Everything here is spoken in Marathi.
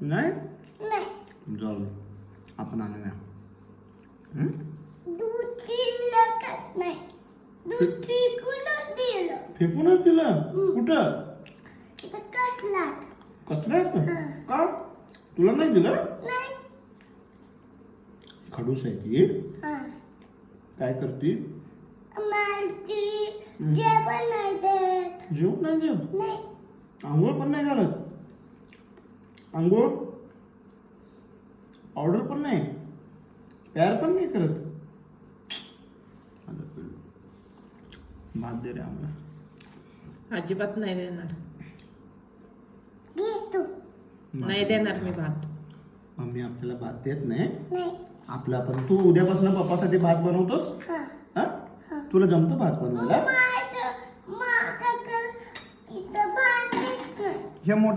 नाही नाही जाऊ दे. आपण आणूया. दूध शिल्लकच नाही दूध फेकूनच दिलं फेकूनच दिलं. कुठं? इथं कसला कचऱ्यात? का तुला नाही दिलं? नाही खडूस आहे ती. काय करते? मालती जेवण नाही देत जेवण नाही देत. नाही आंघोळ पण नाही घालत. आंघोळ पावडर पण नाही. तयार पण नाही करत. भात दे रे आम्हाला. अजिबात नाही देणार. घे तू नाही देणार मी भात. मम्मी आपल्याला भात देत नाही. नाही आपला पण तू उद्यापासून पप्पासाठी भात बनवतोस. हा तुला जमतं भात बनवायला? माझ्याकडे इथं भांडीच नाही हे मोठं